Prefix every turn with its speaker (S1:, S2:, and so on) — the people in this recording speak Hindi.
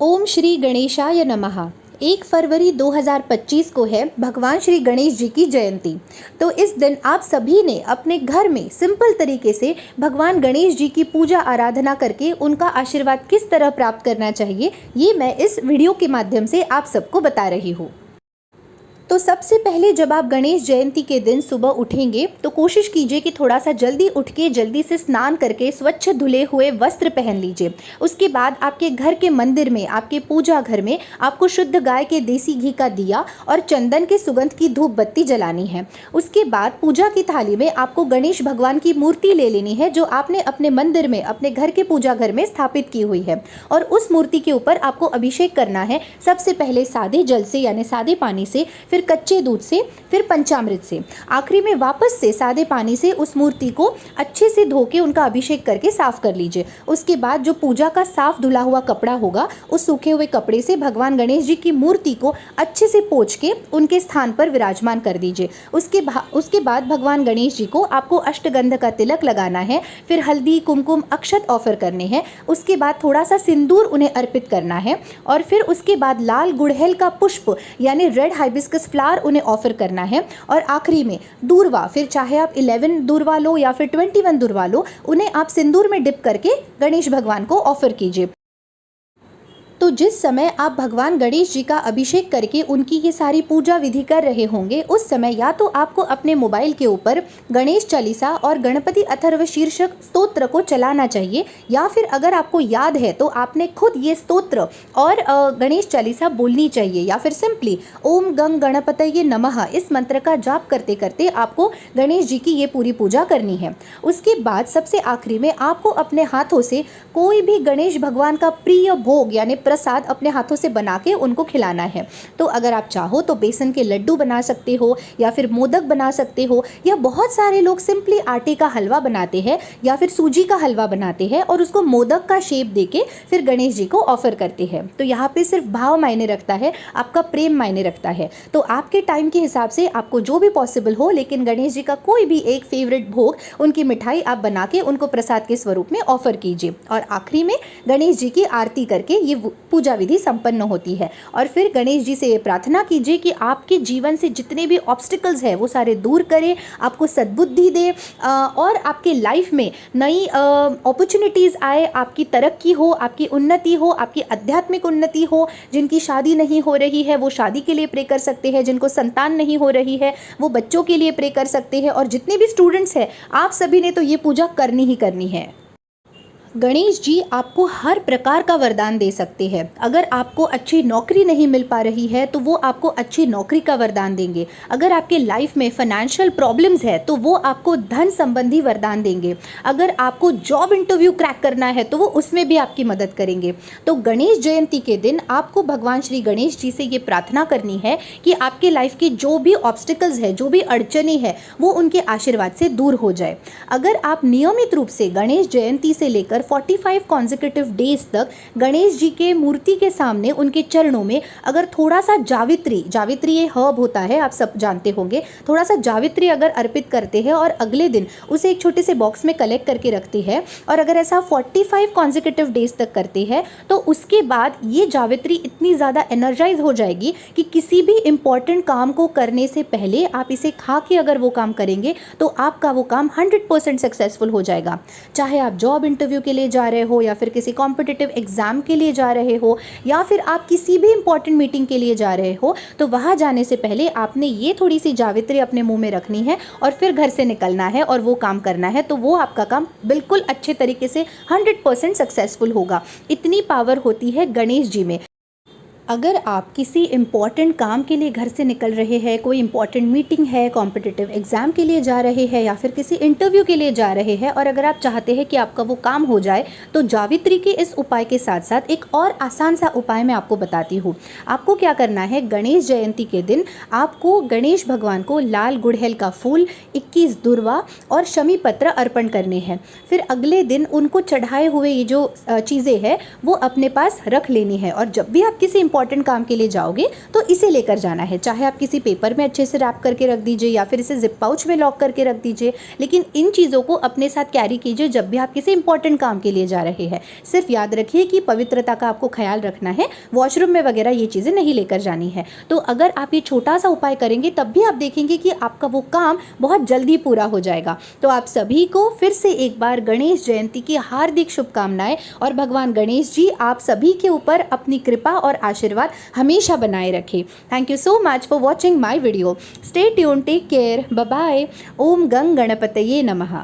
S1: ओम श्री गणेशाय नमः। 1 फरवरी 2025 को है भगवान श्री गणेश जी की जयंती। तो इस दिन आप सभी ने अपने घर में सिंपल तरीके से भगवान गणेश जी की पूजा आराधना करके उनका आशीर्वाद किस तरह प्राप्त करना चाहिए, ये मैं इस वीडियो के माध्यम से आप सबको बता रही हूँ। तो सबसे पहले जब आप गणेश जयंती के दिन सुबह उठेंगे तो कोशिश कीजिए कि थोड़ा सा जल्दी उठ के जल्दी से स्नान करके स्वच्छ धुले हुए वस्त्र पहन लीजिए। उसके बाद आपके घर के मंदिर में, आपके पूजा घर में आपको शुद्ध गाय के देसी घी का दिया और चंदन के सुगंध की धूप बत्ती जलानी है। उसके बाद पूजा की थाली में आपको गणेश भगवान की मूर्ति ले लेनी है जो आपने अपने मंदिर में, अपने घर के पूजा घर में स्थापित की हुई है, और उस मूर्ति के ऊपर आपको अभिषेक करना है। सबसे पहले सादे जल से यानी सादे पानी से, फिर कच्चे दूध से, फिर पंचामृत से, आखिरी में वापस से सादे पानी से उस मूर्ति को अच्छे से धो के उनका अभिषेक करके साफ कर लीजिए। उसके बाद जो पूजा का साफ धुला हुआ कपड़ा होगा, उस सूखे हुए कपड़े से भगवान गणेश जी की मूर्ति को अच्छे से पोंछ के उनके स्थान पर विराजमान कर दीजिए। उसके बाद भगवान गणेश जी को आपको अष्टगंध का तिलक लगाना है, फिर हल्दी, कुमकुम, अक्षत ऑफर करने हैं। उसके बाद थोड़ा सा सिंदूर उन्हें अर्पित करना है, और फिर उसके बाद लाल गुड़हल का पुष्प यानी रेड हाइबिस्कस फ्लावर उन्हें ऑफर करना है। और आखिरी में दूर्वा, फिर चाहे आप 11 दूर्वा लो या फिर 21 दूर्वा लो, उन्हें आप सिंदूर में डिप करके गणेश भगवान को ऑफर कीजिए। तो जिस समय आप भगवान गणेश जी का अभिषेक करके उनकी ये सारी पूजा विधि कर रहे होंगे, उस समय या तो आपको अपने मोबाइल के ऊपर गणेश चालीसा और गणपति अथर्व शीर्षक स्तोत्र को चलाना चाहिए, या फिर अगर आपको याद है तो आपने खुद ये स्तोत्र और गणेश चालीसा बोलनी चाहिए, या फिर सिंपली ओम गंग गणपतये नमः इस मंत्र का जाप करते करते आपको गणेश जी की ये पूरी पूजा करनी है। उसके बाद सबसे आखिरी में आपको अपने हाथों से कोई भी गणेश भगवान का प्रिय भोग यानी प्रसाद अपने हाथों से बना के उनको खिलाना है। तो अगर आप चाहो तो बेसन के लड्डू बना सकते हो, या फिर मोदक बना सकते हो, या बहुत सारे लोग सिंपली आटे का हलवा बनाते हैं या फिर सूजी का हलवा बनाते हैं और उसको मोदक का शेप देके फिर गणेश जी को ऑफर करते हैं। तो यहाँ पे सिर्फ भाव मायने रखता है, आपका प्रेम मायने रखता है। तो आपके टाइम के हिसाब से आपको जो भी पॉसिबल हो, लेकिन गणेश जी का कोई भी एक फेवरेट भोग, उनकी मिठाई आप बना के उनको प्रसाद के स्वरूप में ऑफर कीजिए। और आखिरी में गणेश जी की आरती करके ये पूजा विधि संपन्न होती है। और फिर गणेश जी से ये प्रार्थना कीजिए कि आपके जीवन से जितने भी ऑब्स्टिकल्स हैं वो सारे दूर करें, आपको सद्बुद्धि दे, और आपके लाइफ में नई अपॉर्चुनिटीज़ आए, आपकी तरक्की हो, आपकी उन्नति हो, आपकी आध्यात्मिक उन्नति हो। जिनकी शादी नहीं हो रही है वो शादी के लिए प्रे कर सकते हैं, जिनको संतान नहीं हो रही है वो बच्चों के लिए प्रे कर सकते हैं, और जितने भी स्टूडेंट्स हैं आप सभी ने तो ये पूजा करनी ही करनी है। गणेश जी आपको हर प्रकार का वरदान दे सकते हैं। अगर आपको अच्छी नौकरी नहीं मिल पा रही है तो वो आपको अच्छी नौकरी का वरदान देंगे। अगर आपके लाइफ में फाइनेंशियल प्रॉब्लम्स है तो वो आपको धन संबंधी वरदान देंगे। अगर आपको जॉब इंटरव्यू क्रैक करना है तो वो उसमें भी आपकी मदद करेंगे। तो गणेश जयंती के दिन आपको भगवान श्री गणेश जी से ये प्रार्थना करनी है कि आपके लाइफ की जो भी ऑब्स्टिकल्स है, जो भी अड़चने हैं, वो उनके आशीर्वाद से दूर हो जाए। अगर आप नियमित रूप से गणेश जयंती से लेकर 45 कॉन्जिक्यूटिव डेज तक गणेश जी के मूर्ति के सामने उनके चरणों में अगर थोड़ा सा जावित्री ये हर्ब होता है, आप सब जानते होंगे, थोड़ा सा जावित्री अगर अर्पित करते हैं और अगले दिन उसे एक छोटे से बॉक्स में कलेक्ट करके रखते हैं, और अगर ऐसा 45 कॉन्जिक्यूटिव डेज तक करते हैं तो उसके बाद ये जावित्री इतनी ज़्यादा एनर्जाइज हो जाएगी कि किसी भी इंपॉर्टेंट काम को करने से पहले आप इसे खा के अगर वो काम करेंगे तो आपका वो काम 100% सक्सेसफुल हो जाएगा। चाहे आप जॉब इंटरव्यू के लिए जा रहे हो, या फिर किसी कॉम्पिटिटिव एग्जाम के लिए जा रहे हो, या फिर आप किसी भी इंपॉर्टेंट मीटिंग के लिए जा रहे हो, तो वहां जाने से पहले आपने ये थोड़ी सी जावित्री अपने मुंह में रखनी है और फिर घर से निकलना है और वो काम करना है। तो वो आपका काम बिल्कुल अच्छे तरीके से 100% सक्सेसफुल होगा। इतनी पावर होती है गणेश जी में। अगर आप किसी इम्पॉर्टेंट काम के लिए घर से निकल रहे हैं, कोई इम्पॉर्टेंट मीटिंग है, कॉम्पिटिटिव एग्ज़ाम के लिए जा रहे हैं, या फिर किसी इंटरव्यू के लिए जा रहे हैं, और अगर आप चाहते हैं कि आपका वो काम हो जाए, तो जावित्री के इस उपाय के साथ साथ एक और आसान सा उपाय मैं आपको बताती हूँ। आपको क्या करना है, गणेश जयंती के दिन आपको गणेश भगवान को लाल गुड़हल का फूल, 21 दुर्वा और शमी पत्र अर्पण करने हैं। फिर अगले दिन उनको चढ़ाए हुए ये जो चीज़ें हैं वो अपने पास रख लेनी है, और जब भी आप किसी इंपॉर्टेंट काम के लिए जाओगे तो इसे लेकर जाना है। चाहे आप किसी पेपर में अच्छे से रैप करके रख दीजिए या फिर इसे जिप पाउच में लॉक करके रख दीजिए, लेकिन इन चीज़ों को अपने साथ कैरी कीजिए जब भी आप किसी इंपॉर्टेंट काम के लिए जा रहे हैं। सिर्फ याद रखिए कि पवित्रता का आपको ख्याल रखना है, वॉशरूम में वगैरह ये चीज़ें नहीं लेकर जानी है। तो अगर आप ये छोटा सा उपाय करेंगे तब भी आप देखेंगे कि आपका वो काम बहुत जल्दी पूरा हो जाएगा। तो आप सभी को फिर से एक बार गणेश जयंती की हार्दिक शुभकामनाएं और भगवान गणेश जी आप सभी के ऊपर अपनी कृपा और आशीर्वाद हमेशा बनाए रखें। Thank you so much for watching my video. Stay tune, take care, bye bye. ओम गंग गणपतये नमः।